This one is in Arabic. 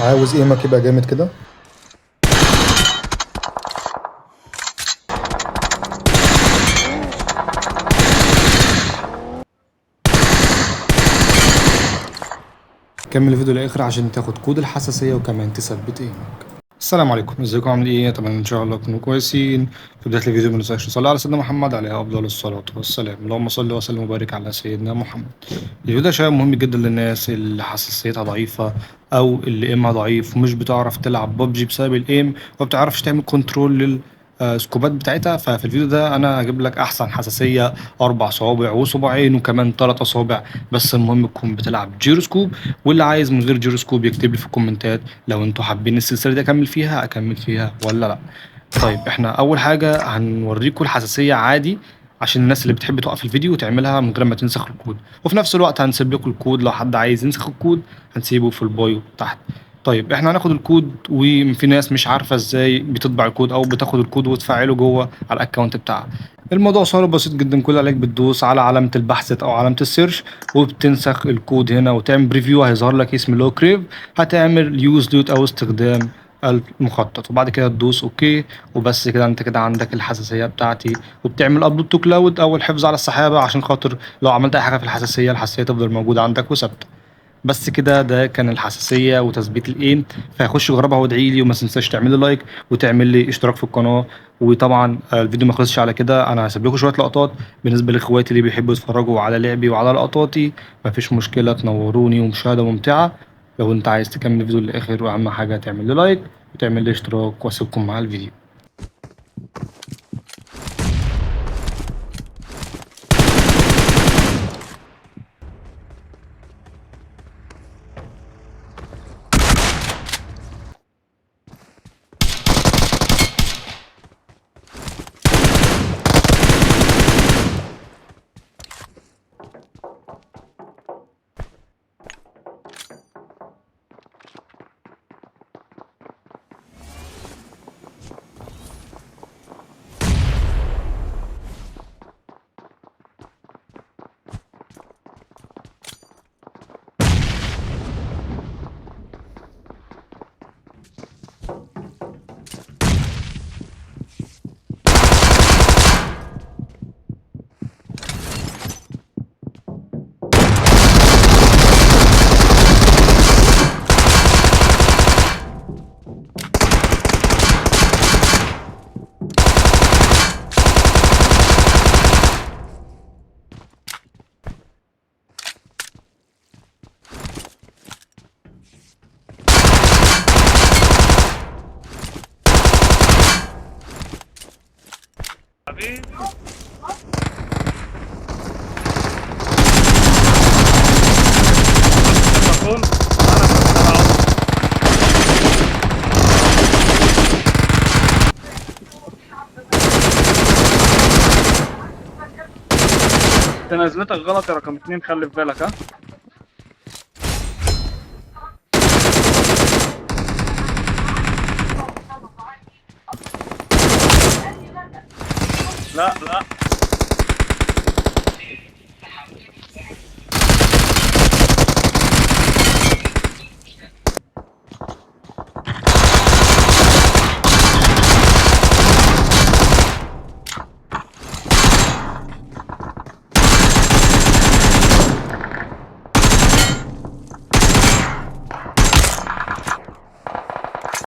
عاوز ايمك يبقى جامد كده. كمل الفيديو للاخر عشان تاخد كود الحساسيه وكمان تثبت ايمك. السلام عليكم، ازيكم عاملين ايه؟ طبعا ان شاء الله تكونوا كويسين. في بدايه الفيديو ما ننساش نصلي على سيدنا محمد عليه افضل الصلاه والسلام. اللهم صل وسلم وبارك على سيدنا محمد. الفيديو ده شيء مهم جدا للناس اللي حساسيتها ضعيفه او اللي ايمها ضعيف ومش بتعرف تلعب ببجي بسبب الايم وما بتعرفش تعمل كنترول السكوبات بتاعتها. ففي الفيديو ده انا هجيب لك احسن حساسيه، 4 صوابع وصباعين وكمان 3 اصابع، بس المهم تكون بتلعب جيروسكوب. واللي عايز من غير جيروسكوب يكتب لي في الكومنتات لو انتوا حابين السلسله دي اكمل فيها ولا لا. طيب احنا اول حاجه هنوريكم الحساسيه عادي عشان الناس اللي بتحب توقف الفيديو وتعملها من غير ما تنسخ الكود، وفي نفس الوقت هنسيب لكم الكود لو حد عايز ينسخ الكود هنسيبه في البايو تحت. طيب احنا هناخد الكود، وفي ناس مش عارفه ازاي بتطبع الكود او بتاخد الكود وتفعله جوه على الاكونت بتاعها. الموضوع سهل وبسيط جدا، كل اللي عليك بتدوس على علامه البحث او علامه السيرش وبتنسخ الكود هنا وتعمل بريفيو، هيظهر لك اسم لو كريف، هتعمل يوز دوت او استخدام المخطط وبعد كده تدوس اوكي. وبس كده انت كده عندك الحساسيه بتاعتي، وبتعمل ابلود تو كلاود او الحفظ على السحابه عشان خاطر لو عملت اي حاجه في الحساسيه تفضل موجوده عندك وثابته. بس كده ده كان الحساسيه وتثبيت الايم. فخش جربها وادعي لي، وما تنساش تعمل لي لايك وتعمل لي اشتراك في القناه. وطبعا الفيديو ما خلصش على كده، انا هسيب لكم شويه لقطات بالنسبه لاخواتي اللي بيحبوا يتفرجوا على لعبي وعلى لقطاتي. مفيش مشكله، تنوروني ومشاهده ممتعه. لو انت عايز تكمل الفيديو للاخر، واهم حاجه تعمل لي لايك وتعمل لي اشتراك، واسيبكم مع الفيديو. حبيبي تكون انت نزلتك غلط يا رقم 2، خلي في بالك. ها لا